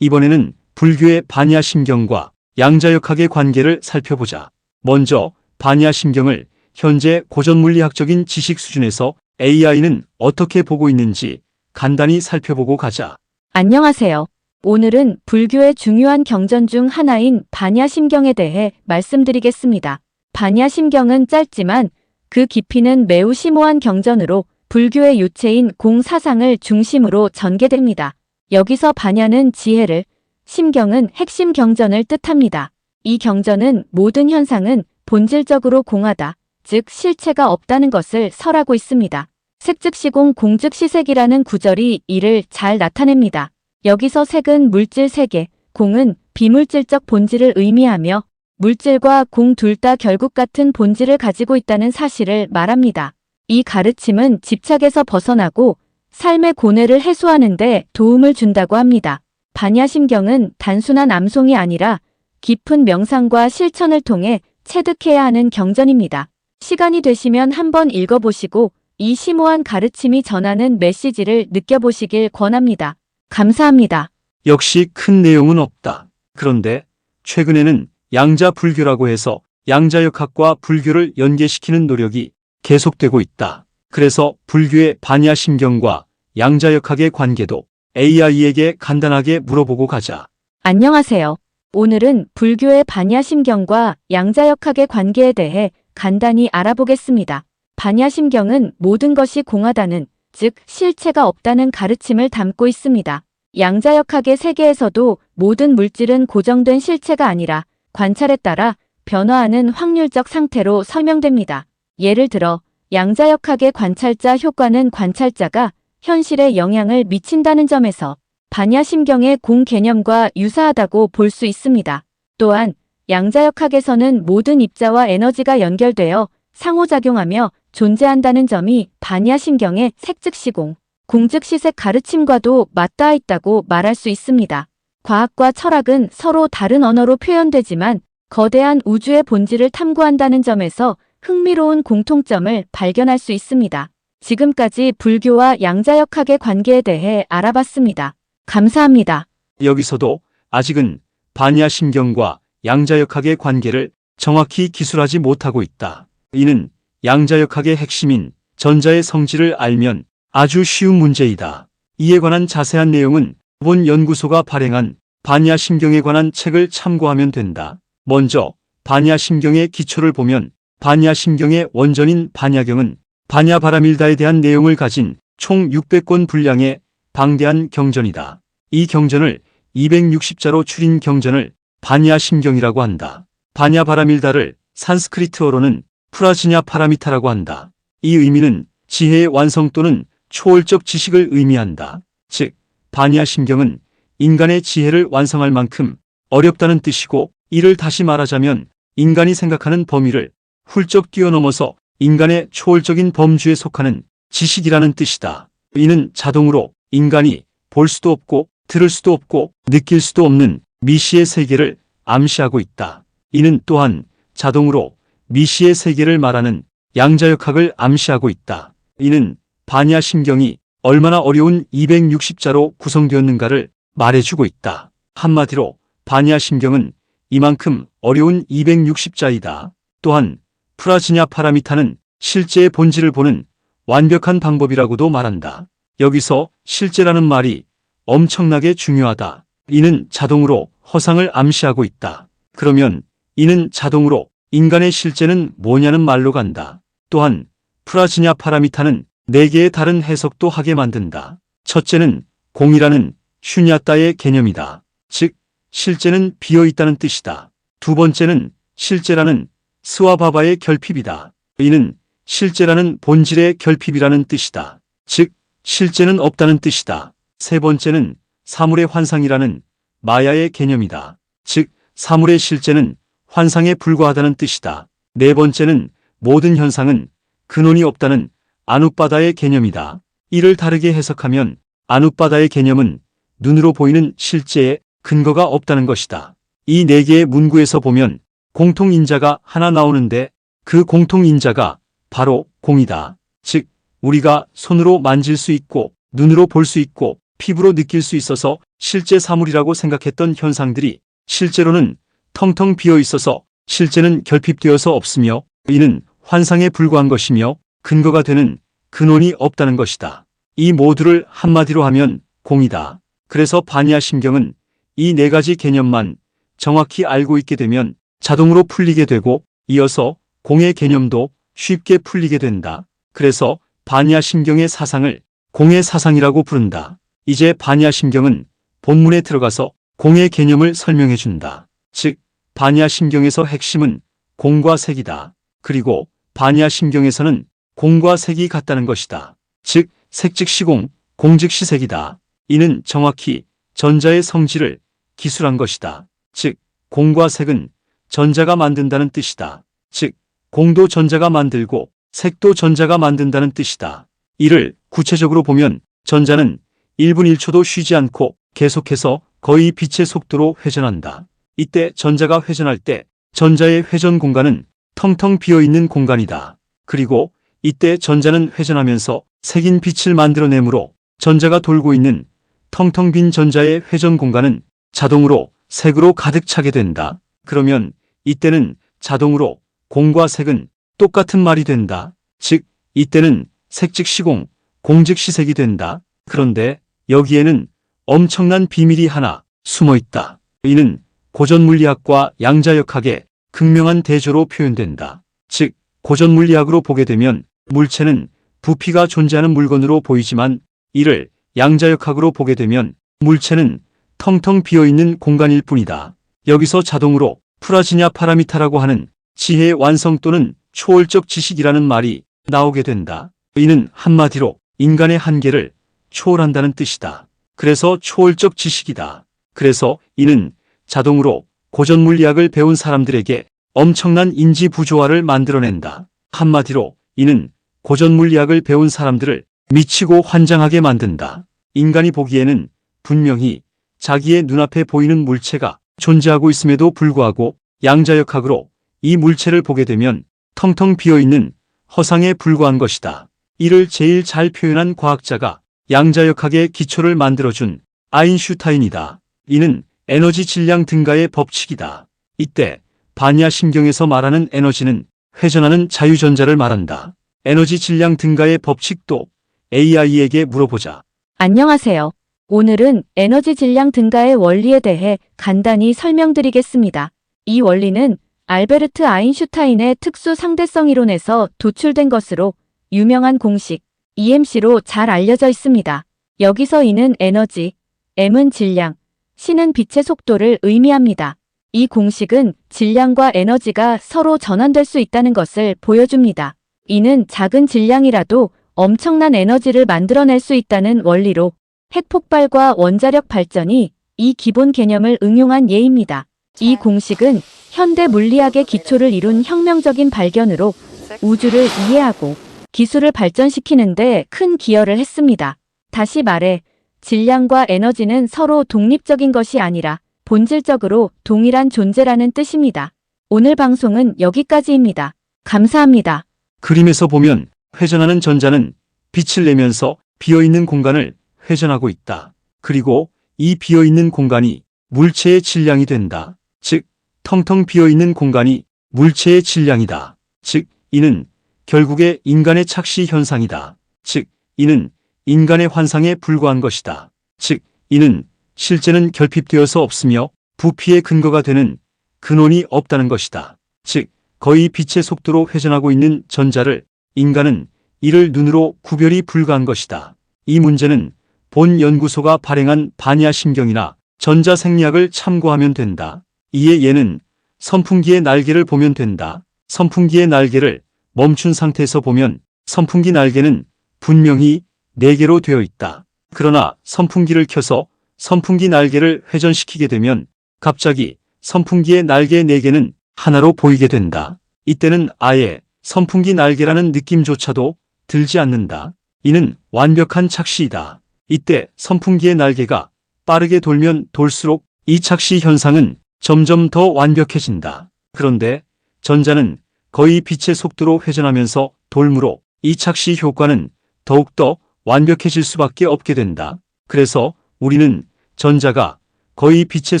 이번에는 불교의 반야심경과 양자역학의 관계를 살펴보자. 먼저 반야심경을 현재 고전물리학적인 지식 수준에서 AI는 어떻게 보고 있는지 간단히 살펴보고 가자. 안녕하세요. 오늘은 불교의 중요한 경전 중 하나인 반야심경에 대해 말씀드리겠습니다. 반야심경은 짧지만 그 깊이는 매우 심오한 경전으로 불교의 유체인 공사상을 중심으로 전개됩니다. 여기서 반야는 지혜를, 심경은 핵심 경전을 뜻합니다. 이 경전은 모든 현상은 본질적으로 공하다, 즉 실체가 없다는 것을 설하고 있습니다. 색즉시공 공즉시색이라는 구절이 이를 잘 나타냅니다. 여기서 색은 물질 세계, 공은 비물질적 본질을 의미하며 물질과 공 둘 다 결국 같은 본질을 가지고 있다는 사실을 말합니다. 이 가르침은 집착에서 벗어나고 삶의 고뇌를 해소하는 데 도움을 준다고 합니다. 반야심경은 단순한 암송이 아니라 깊은 명상과 실천을 통해 체득해야 하는 경전입니다. 시간이 되시면 한번 읽어보시고 이 심오한 가르침이 전하는 메시지를 느껴보시길 권합니다. 감사합니다. 역시 큰 내용은 없다. 그런데 최근에는 양자 불교라고 해서 양자역학과 불교를 연계시키는 노력이 계속되고 있다. 그래서 불교의 반야심경과 양자역학의 관계도 AI에게 간단하게 물어보고 가자. 안녕하세요. 오늘은 불교의 반야심경과 양자역학의 관계에 대해 간단히 알아보겠습니다. 반야심경은 모든 것이 공하다는, 즉 실체가 없다는 가르침을 담고 있습니다. 양자역학의 세계에서도 모든 물질은 고정된 실체가 아니라 관찰에 따라 변화하는 확률적 상태로 설명됩니다. 예를 들어 양자역학의 관찰자 효과는 관찰자가 현실에 영향을 미친다는 점에서 반야심경의 공 개념과 유사하다고 볼 수 있습니다. 또한 양자역학에서는 모든 입자와 에너지가 연결되어 상호작용하며 존재한다는 점이 반야심경의 색즉시공, 공즉시색 가르침과도 맞닿아 있다고 말할 수 있습니다. 과학과 철학은 서로 다른 언어로 표현되지만 거대한 우주의 본질을 탐구한다는 점에서 흥미로운 공통점을 발견할 수 있습니다. 지금까지 불교와 양자역학의 관계에 대해 알아봤습니다. 감사합니다. 여기서도 아직은 반야심경과 양자역학의 관계를 정확히 기술하지 못하고 있다. 이는 양자역학의 핵심인 전자의 성질을 알면 아주 쉬운 문제이다. 이에 관한 자세한 내용은 본 연구소가 발행한 반야심경에 관한 책을 참고하면 된다. 먼저 반야심경의 기초를 보면 반야심경의 원전인 반야경은 반야바라밀다에 대한 내용을 가진 총 600권 분량의 방대한 경전이다. 이 경전을 260자로 줄인 경전을 반야심경이라고 한다. 반야바라밀다를 산스크리트어로는 프라즈냐 파라미타라고 한다. 이 의미는 지혜의 완성 또는 초월적 지식을 의미한다. 즉, 반야심경은 인간의 지혜를 완성할 만큼 어렵다는 뜻이고, 이를 다시 말하자면 인간이 생각하는 범위를 훌쩍 뛰어넘어서 인간의 초월적인 범주에 속하는 지식이라는 뜻이다. 이는 자동으로 인간이 볼 수도 없고 들을 수도 없고 느낄 수도 없는 미시의 세계를 암시하고 있다. 이는 또한 자동으로 미시의 세계를 말하는 양자역학을 암시하고 있다. 이는 반야심경이 얼마나 어려운 260자로 구성되었는가를 말해주고 있다. 한마디로 반야심경은 이만큼 어려운 260자이다. 또한 프라즈냐 파라미타는 실제의 본질을 보는 완벽한 방법이라고도 말한다. 여기서 실제라는 말이 엄청나게 중요하다. 이는 자동으로 허상을 암시하고 있다. 그러면 이는 자동으로 인간의 실제는 뭐냐는 말로 간다. 또한 프라즈냐 파라미타는 4개의 다른 해석도 하게 만든다. 첫째는 공이라는 슈냐따의 개념이다. 즉, 실제는 비어있다는 뜻이다. 두 번째는 실제라는 스와바바의 결핍이다. 이는 실제라는 본질의 결핍이라는 뜻이다. 즉, 실제는 없다는 뜻이다. 세 번째는 사물의 환상이라는 마야의 개념이다. 즉, 사물의 실제는 환상에 불과하다는 뜻이다. 네 번째는 모든 현상은 근원이 없다는 아누빠다의 개념이다. 이를 다르게 해석하면 아누빠다의 개념은 눈으로 보이는 실제에 근거가 없다는 것이다. 이 4개의 문구에서 보면 공통인자가 하나 나오는데 그 공통인자가 바로 공이다. 즉, 우리가 손으로 만질 수 있고 눈으로 볼 수 있고 피부로 느낄 수 있어서 실제 사물이라고 생각했던 현상들이 실제로는 텅텅 비어 있어서 실제는 결핍되어서 없으며 이는 환상에 불과한 것이며 근거가 되는 근원이 없다는 것이다. 이 모두를 한마디로 하면 공이다. 그래서 반야심경은 이 네 가지 개념만 정확히 알고 있게 되면 자동으로 풀리게 되고 이어서 공의 개념도 쉽게 풀리게 된다. 그래서 반야심경의 사상을 공의 사상이라고 부른다. 이제 반야심경은 본문에 들어가서 공의 개념을 설명해 준다. 즉, 반야심경에서 핵심은 공과 색이다. 그리고 반야심경에서는 공과 색이 같다는 것이다. 즉, 색 즉시 공, 공 즉시 색이다. 이는 정확히 전자의 성질을 기술한 것이다. 즉, 공과 색은 전자가 만든다는 뜻이다. 즉, 공도 전자가 만들고 색도 전자가 만든다는 뜻이다. 이를 구체적으로 보면 전자는 1분 1초도 쉬지 않고 계속해서 거의 빛의 속도로 회전한다. 이때 전자가 회전할 때 전자의 회전 공간은 텅텅 비어있는 공간이다. 그리고 이때 전자는 회전하면서 색인 빛을 만들어내므로 전자가 돌고 있는 텅텅 빈 전자의 회전 공간은 자동으로 색으로 가득 차게 된다. 그러면 이때는 자동으로 공과 색은 똑같은 말이 된다. 즉, 이때는 색 즉시 공, 공 즉시 색이 된다. 그런데 여기에는 엄청난 비밀이 하나 숨어 있다. 이는 고전물리학과 양자역학의 극명한 대조로 표현된다. 즉, 고전물리학으로 보게 되면 물체는 부피가 존재하는 물건으로 보이지만 이를 양자역학으로 보게 되면 물체는 텅텅 비어있는 공간일 뿐이다. 여기서 자동으로 프라지냐 파라미타라고 하는 지혜의 완성 또는 초월적 지식이라는 말이 나오게 된다. 이는 한마디로 인간의 한계를 초월한다는 뜻이다. 그래서 초월적 지식이다. 그래서 이는 자동으로 고전물리학을 배운 사람들에게 엄청난 인지 부조화를 만들어낸다. 한마디로 이는 고전물리학을 배운 사람들을 미치고 환장하게 만든다. 인간이 보기에는 분명히 자기의 눈앞에 보이는 물체가 존재하고 있음에도 불구하고 양자역학으로 이 물체를 보게 되면 텅텅 비어있는 허상에 불과한 것이다. 이를 제일 잘 표현한 과학자가 양자역학의 기초를 만들어준 아인슈타인이다. 이는 에너지 질량 등가의 법칙이다. 이때 반야심경에서 말하는 에너지는 회전하는 자유전자를 말한다. 에너지 질량 등가의 법칙도 AI에게 물어보자. 안녕하세요. 오늘은 에너지 질량 증가의 원리에 대해 간단히 설명드리겠습니다. 이 원리는 알베르트 아인슈타인의 특수 상대성 이론에서 도출된 것으로 유명한 공식 EMC로 잘 알려져 있습니다. 여기서 E는 에너지, M은 질량, C는 빛의 속도를 의미합니다. 이 공식은 질량과 에너지가 서로 전환될 수 있다는 것을 보여줍니다. E는 작은 질량이라도 엄청난 에너지를 만들어낼 수 있다는 원리로 핵폭발과 원자력 발전이 이 기본 개념을 응용한 예입니다. 이 공식은 현대 물리학의 기초를 이룬 혁명적인 발견으로 우주를 이해하고 기술을 발전시키는 데 큰 기여를 했습니다. 다시 말해 질량과 에너지는 서로 독립적인 것이 아니라 본질적으로 동일한 존재라는 뜻입니다. 오늘 방송은 여기까지입니다. 감사합니다. 그림에서 보면 회전하는 전자는 빛을 내면서 비어있는 공간을 회전하고 있다. 그리고 이 비어있는 공간이 물체의 질량이 된다. 즉, 텅텅 비어있는 공간이 물체의 질량이다. 즉, 이는 결국에 인간의 착시 현상이다. 즉, 이는 인간의 환상에 불과한 것이다. 즉, 이는 실제는 결핍되어서 없으며 부피의 근거가 되는 근원이 없다는 것이다. 즉, 거의 빛의 속도로 회전하고 있는 전자를 인간은 이를 눈으로 구별이 불가한 것이다. 이 문제는 본 연구소가 발행한 반야심경이나 전자생리학을 참고하면 된다. 이에 얘는 선풍기의 날개를 보면 된다. 선풍기의 날개를 멈춘 상태에서 보면 선풍기 날개는 분명히 4개로 되어 있다. 그러나 선풍기를 켜서 선풍기 날개를 회전시키게 되면 갑자기 선풍기의 날개 4개는 하나로 보이게 된다. 이때는 아예 선풍기 날개라는 느낌조차도 들지 않는다. 이는 완벽한 착시이다. 이때 선풍기의 날개가 빠르게 돌면 돌수록 이 착시 현상은 점점 더 완벽해진다. 그런데 전자는 거의 빛의 속도로 회전하면서 돌므로 이 착시 효과는 더욱더 완벽해질 수밖에 없게 된다. 그래서 우리는 전자가 거의 빛의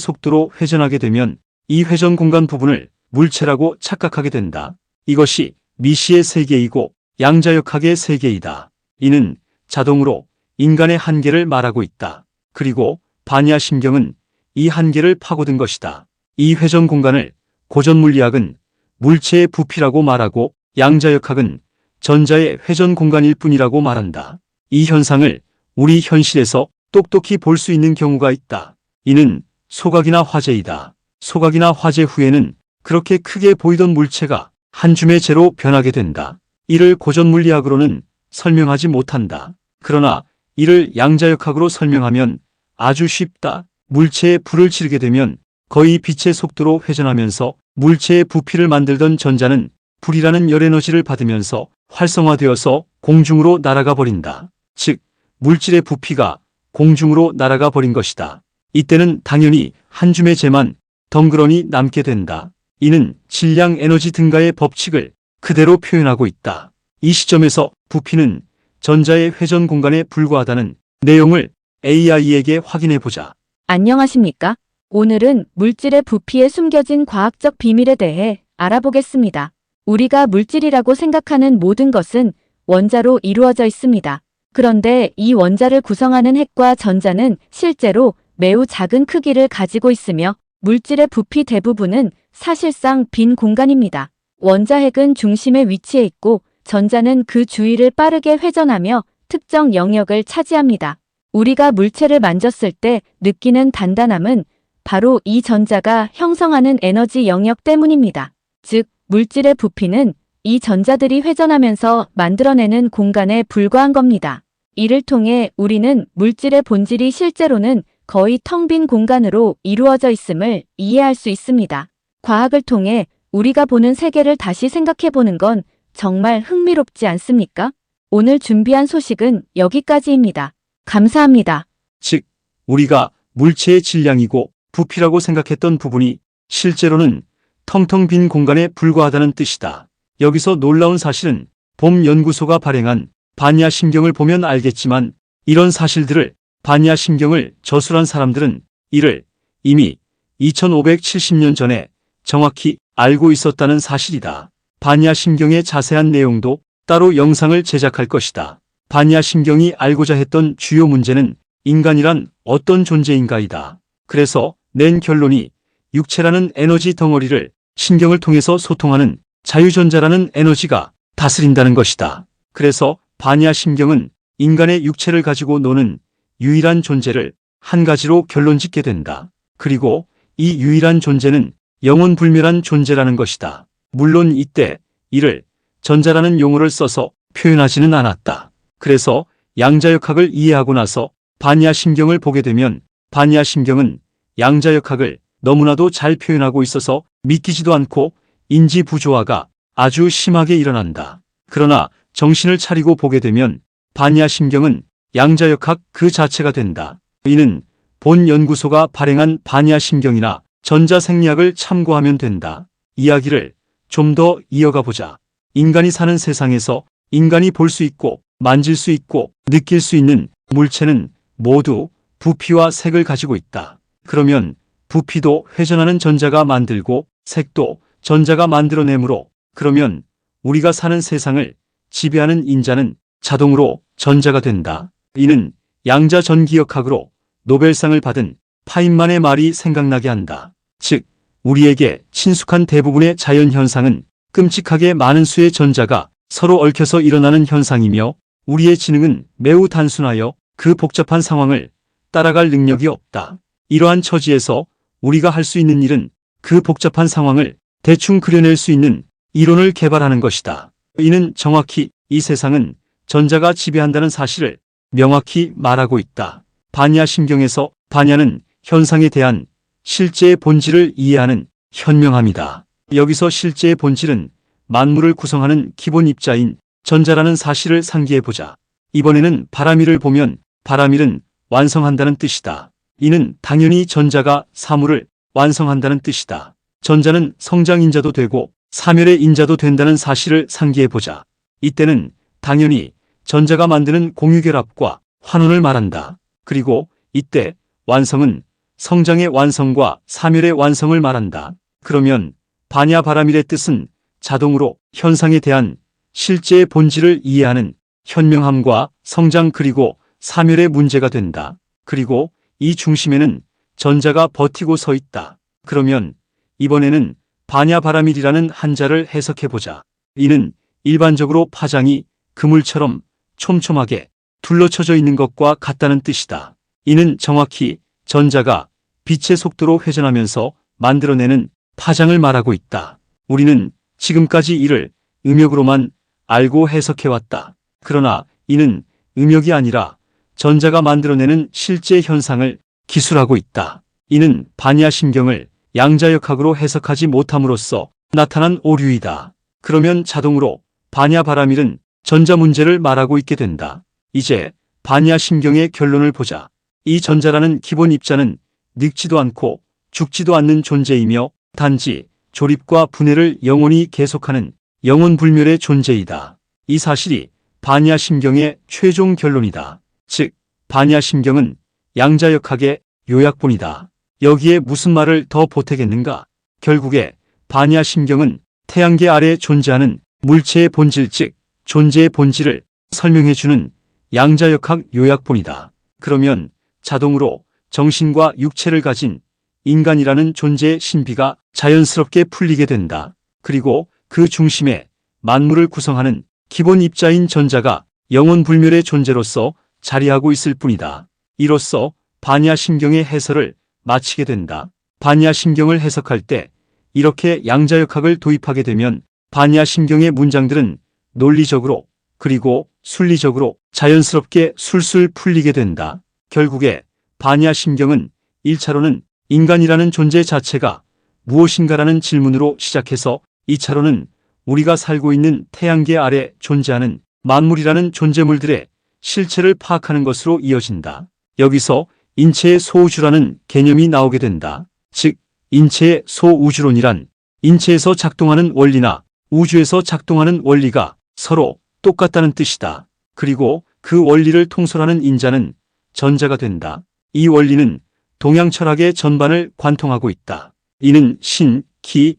속도로 회전하게 되면 이 회전 공간 부분을 물체라고 착각하게 된다. 이것이 미시의 세계이고 양자역학의 세계이다. 이는 자동으로 인간의 한계를 말하고 있다. 그리고 반야심경은 이 한계를 파고든 것이다. 이 회전 공간을 고전물리학은 물체의 부피라고 말하고 양자역학은 전자의 회전 공간일 뿐이라고 말한다. 이 현상을 우리 현실에서 똑똑히 볼 수 있는 경우가 있다. 이는 소각이나 화재이다. 소각이나 화재 후에는 그렇게 크게 보이던 물체가 한 줌의 재로 변하게 된다. 이를 고전물리학으로는 설명하지 못한다. 그러나 이를 양자역학으로 설명하면 아주 쉽다. 물체에 불을 지르게 되면 거의 빛의 속도로 회전하면서 물체의 부피를 만들던 전자는 불이라는 열에너지를 받으면서 활성화되어서 공중으로 날아가 버린다. 즉, 물질의 부피가 공중으로 날아가 버린 것이다. 이때는 당연히 한 줌의 재만 덩그러니 남게 된다. 이는 질량 에너지 등가의 법칙을 그대로 표현하고 있다. 이 시점에서 부피는 전자의 회전 공간에 불과하다는 내용을 AI에게 확인해 보자. 안녕하십니까? 오늘은 물질의 부피에 숨겨진 과학적 비밀에 대해 알아보겠습니다. 우리가 물질이라고 생각하는 모든 것은 원자로 이루어져 있습니다. 그런데 이 원자를 구성하는 핵과 전자는 실제로 매우 작은 크기를 가지고 있으며 물질의 부피 대부분은 사실상 빈 공간입니다. 원자 핵은 중심에 위치해 있고 전자는 그 주위를 빠르게 회전하며 특정 영역을 차지합니다. 우리가 물체를 만졌을 때 느끼는 단단함은 바로 이 전자가 형성하는 에너지 영역 때문입니다. 즉, 물질의 부피는 이 전자들이 회전하면서 만들어내는 공간에 불과한 겁니다. 이를 통해 우리는 물질의 본질이 실제로는 거의 텅 빈 공간으로 이루어져 있음을 이해할 수 있습니다. 과학을 통해 우리가 보는 세계를 다시 생각해보는 건 정말 흥미롭지 않습니까? 오늘 준비한 소식은 여기까지입니다. 감사합니다. 즉, 우리가 물체의 질량이고 부피라고 생각했던 부분이 실제로는 텅텅 빈 공간에 불과하다는 뜻이다. 여기서 놀라운 사실은 봄 연구소가 발행한 반야심경을 보면 알겠지만 이런 사실들을 반야심경을 저술한 사람들은 이를 이미 2570년 전에 정확히 알고 있었다는 사실이다. 반야심경의 자세한 내용도 따로 영상을 제작할 것이다. 반야심경이 알고자 했던 주요 문제는 인간이란 어떤 존재인가이다. 그래서 낸 결론이 육체라는 에너지 덩어리를 신경을 통해서 소통하는 자유전자라는 에너지가 다스린다는 것이다. 그래서 반야심경은 인간의 육체를 가지고 노는 유일한 존재를 한 가지로 결론짓게 된다. 그리고 이 유일한 존재는 영원불멸한 존재라는 것이다. 물론 이때 이를 전자라는 용어를 써서 표현하지는 않았다. 그래서 양자역학을 이해하고 나서 반야심경을 보게 되면 반야심경은 양자역학을 너무나도 잘 표현하고 있어서 믿기지도 않고 인지부조화가 아주 심하게 일어난다. 그러나 정신을 차리고 보게 되면 반야심경은 양자역학 그 자체가 된다. 이는 본 연구소가 발행한 반야심경이나 전자생리학을 참고하면 된다. 이야기를 좀 더 이어가 보자. 인간이 사는 세상에서 인간이 볼 수 있고 만질 수 있고 느낄 수 있는 물체는 모두 부피와 색을 가지고 있다. 그러면 부피도 회전하는 전자가 만들고 색도 전자가 만들어내므로 그러면 우리가 사는 세상을 지배하는 인자는 자동으로 전자가 된다. 이는 양자전기역학으로 노벨상을 받은 파인만의 말이 생각나게 한다. 즉, 우리에게 친숙한 대부분의 자연현상은 끔찍하게 많은 수의 전자가 서로 얽혀서 일어나는 현상이며 우리의 지능은 매우 단순하여 그 복잡한 상황을 따라갈 능력이 없다. 이러한 처지에서 우리가 할 수 있는 일은 그 복잡한 상황을 대충 그려낼 수 있는 이론을 개발하는 것이다. 이는 정확히 이 세상은 전자가 지배한다는 사실을 명확히 말하고 있다. 반야심경에서 반야는 현상에 대한 실제의 본질을 이해하는 현명함이다. 여기서 실제의 본질은 만물을 구성하는 기본 입자인 전자라는 사실을 상기해보자. 이번에는 바람일을 보면 바람일은 완성한다는 뜻이다. 이는 당연히 전자가 사물을 완성한다는 뜻이다. 전자는 성장인자도 되고 사멸의 인자도 된다는 사실을 상기해보자. 이때는 당연히 전자가 만드는 공유결합과 환원을 말한다. 그리고 이때 완성은 성장의 완성과 사멸의 완성을 말한다. 그러면 반야 바라밀의 뜻은 자동으로 현상에 대한 실제의 본질을 이해하는 현명함과 성장 그리고 사멸의 문제가 된다. 그리고 이 중심에는 전자가 버티고 서 있다. 그러면 이번에는 반야 바라밀이라는 한자를 해석해보자. 이는 일반적으로 파장이 그물처럼 촘촘하게 둘러쳐져 있는 것과 같다는 뜻이다. 이는 정확히 전자가 빛의 속도로 회전하면서 만들어내는 파장을 말하고 있다. 우리는 지금까지 이를 음역으로만 알고 해석해왔다. 그러나 이는 음역이 아니라 전자가 만들어내는 실제 현상을 기술하고 있다. 이는 반야심경을 양자역학으로 해석하지 못함으로써 나타난 오류이다. 그러면 자동으로 반야바라밀은 전자 문제를 말하고 있게 된다. 이제 반야심경의 결론을 보자. 이 전자라는 기본 입자는 늙지도 않고 죽지도 않는 존재이며 단지 조립과 분해를 영원히 계속하는 영원불멸의 존재이다. 이 사실이 반야심경의 최종 결론이다. 즉, 반야심경은 양자역학의 요약본이다. 여기에 무슨 말을 더 보태겠는가? 결국에 반야심경은 태양계 아래 존재하는 물체의 본질 즉 존재의 본질을 설명해주는 양자역학 요약본이다. 그러면 자동으로 정신과 육체를 가진 인간이라는 존재의 신비가 자연스럽게 풀리게 된다. 그리고 그 중심에 만물을 구성하는 기본 입자인 전자가 영원불멸의 존재로서 자리하고 있을 뿐이다. 이로써 반야심경의 해설을 마치게 된다. 반야심경을 해석할 때 이렇게 양자역학을 도입하게 되면 반야심경의 문장들은 논리적으로 그리고 순리적으로 자연스럽게 술술 풀리게 된다. 결국에 반야심경은 1차로는 인간이라는 존재 자체가 무엇인가라는 질문으로 시작해서 2차로는 우리가 살고 있는 태양계 아래 존재하는 만물이라는 존재물들의 실체를 파악하는 것으로 이어진다. 여기서 인체의 소우주라는 개념이 나오게 된다. 즉, 인체의 소우주론이란 인체에서 작동하는 원리나 우주에서 작동하는 원리가 서로 똑같다는 뜻이다. 그리고 그 원리를 통솔하는 인자는 전자가 된다. 이 원리는 동양 철학의 전반을 관통하고 있다. 이는 신, 기,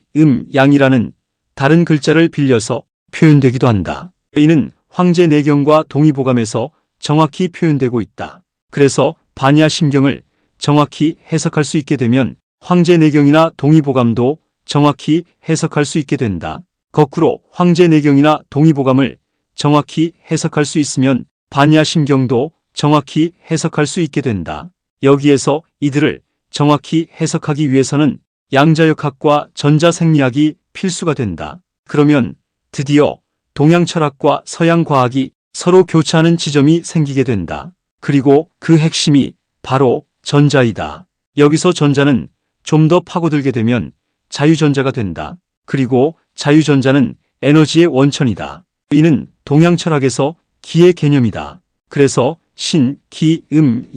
양이라는 다른 글자를 빌려서 표현되기도 한다. 이는 황제내경과 동의보감에서 정확히 표현되고 있다. 그래서 반야심경을 정확히 해석할 수 있게 되면 황제내경이나 동의보감도 정확히 해석할 수 있게 된다. 거꾸로 황제내경이나 동의보감을 정확히 해석할 수 있으면 반야심경도 정확히 해석할 수 있게 된다. 여기에서 이들을 정확히 해석하기 위해서는 양자역학과 전자생리학이 필수가 된다. 그러면 드디어 동양 철학과 서양 과학이 서로 교차하는 지점이 생기게 된다. 그리고 그 핵심이 바로 전자이다. 여기서 전자는 좀 더 파고들게 되면 자유전자가 된다. 그리고 자유전자는 에너지의 원천이다. 이는 동양 철학에서 기의 개념이다. 그래서 신, 기,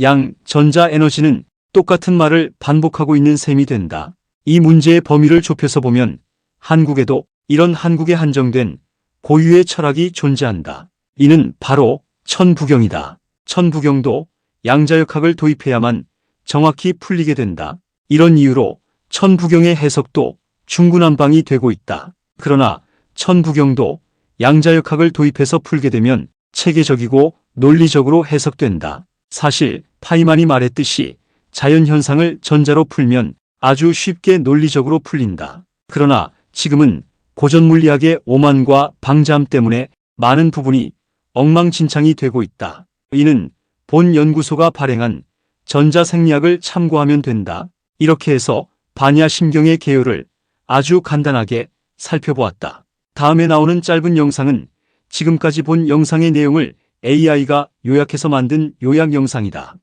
양, 전자 에너지는 똑같은 말을 반복하고 있는 셈이 된다. 이 문제의 범위를 좁혀서 보면 한국에도 이런 한국에 한정된 고유의 철학이 존재한다. 이는 바로 천부경이다. 천부경도 양자역학을 도입해야만 정확히 풀리게 된다. 이런 이유로 천부경의 해석도 중구난방이 되고 있다. 그러나 천부경도 양자역학을 도입해서 풀게 되면 체계적이고 논리적으로 해석된다. 사실 파이만이 말했듯이 자연현상을 전자로 풀면 아주 쉽게 논리적으로 풀린다. 그러나 지금은 고전물리학의 오만과 방자함 때문에 많은 부분이 엉망진창이 되고 있다. 이는 본 연구소가 발행한 전자생리학을 참고하면 된다. 이렇게 해서 반야심경의 개요를 아주 간단하게 살펴보았다. 다음에 나오는 짧은 영상은 지금까지 본 영상의 내용을 AI가 요약해서 만든 요약 영상이다.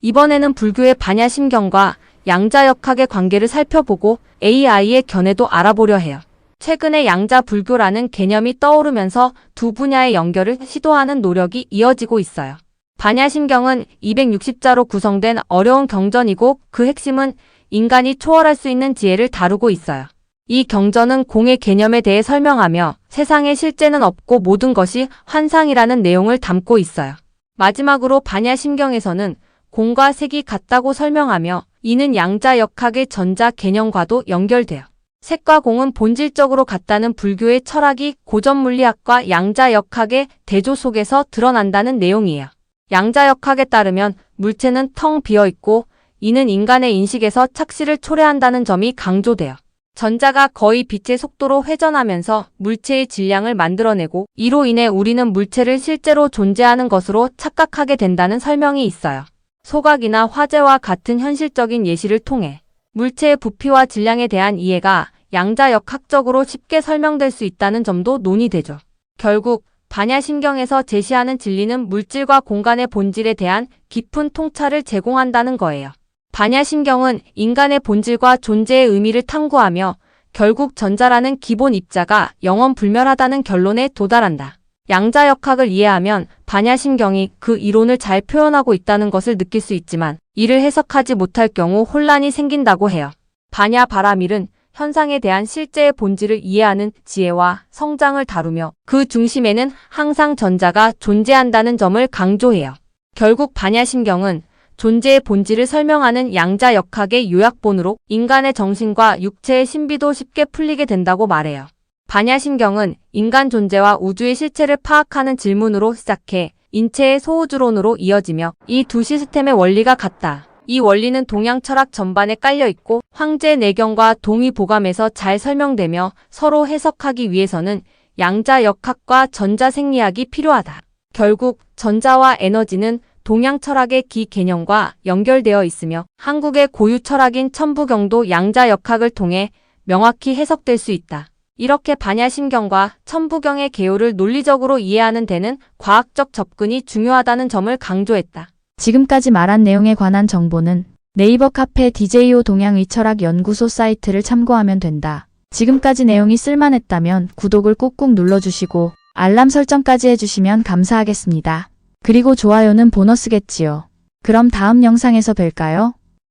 이번에는 불교의 반야심경과 양자역학의 관계를 살펴보고 AI의 견해도 알아보려 해요. 최근에 양자불교라는 개념이 떠오르면서 두 분야의 연결을 시도하는 노력이 이어지고 있어요. 반야심경은 260자로 구성된 어려운 경전이고 그 핵심은 인간이 초월할 수 있는 지혜를 다루고 있어요. 이 경전은 공의 개념에 대해 설명하며 세상에 실제는 없고 모든 것이 환상이라는 내용을 담고 있어요. 마지막으로 반야심경에서는 공과 색이 같다고 설명하며 이는 양자역학의 전자 개념과도 연결돼요. 색과 공은 본질적으로 같다는 불교의 철학이 고전 물리학과 양자역학의 대조 속에서 드러난다는 내용이에요. 양자역학에 따르면 물체는 텅 비어 있고 이는 인간의 인식에서 착시를 초래한다는 점이 강조돼요. 전자가 거의 빛의 속도로 회전하면서 물체의 질량을 만들어내고 이로 인해 우리는 물체를 실제로 존재하는 것으로 착각하게 된다는 설명이 있어요. 소각이나 화재와 같은 현실적인 예시를 통해 물체의 부피와 질량에 대한 이해가 양자역학적으로 쉽게 설명될 수 있다는 점도 논의되죠. 결국 반야심경에서 제시하는 진리는 물질과 공간의 본질에 대한 깊은 통찰을 제공한다는 거예요. 반야심경은 인간의 본질과 존재의 의미를 탐구하며 결국 전자라는 기본 입자가 영원불멸하다는 결론에 도달한다. 양자역학을 이해하면 반야심경이 그 이론을 잘 표현하고 있다는 것을 느낄 수 있지만 이를 해석하지 못할 경우 혼란이 생긴다고 해요. 반야 바라밀은 현상에 대한 실제의 본질을 이해하는 지혜와 성장을 다루며 그 중심에는 항상 전자가 존재한다는 점을 강조해요. 결국 반야심경은 존재의 본질을 설명하는 양자역학의 요약본으로 인간의 정신과 육체의 신비도 쉽게 풀리게 된다고 말해요. 반야심경은 인간 존재와 우주의 실체를 파악하는 질문으로 시작해 인체의 소우주론으로 이어지며 이 두 시스템의 원리가 같다. 이 원리는 동양 철학 전반에 깔려 있고 황제 내경과 동의보감에서 잘 설명되며 서로 해석하기 위해서는 양자역학과 전자생리학이 필요하다. 결국 전자와 에너지는 동양 철학의 기 개념과 연결되어 있으며 한국의 고유 철학인 천부경도 양자역학을 통해 명확히 해석될 수 있다. 이렇게 반야심경과 천부경의 개요를 논리적으로 이해하는 데는 과학적 접근이 중요하다는 점을 강조했다. 지금까지 말한 내용에 관한 정보는 네이버 카페 DJO 동양의철학연구소 사이트를 참고하면 된다. 지금까지 내용이 쓸만했다면 구독을 꾹꾹 눌러주시고 알람 설정까지 해주시면 감사하겠습니다. 그리고 좋아요는 보너스겠지요. 그럼 다음 영상에서 뵐까요?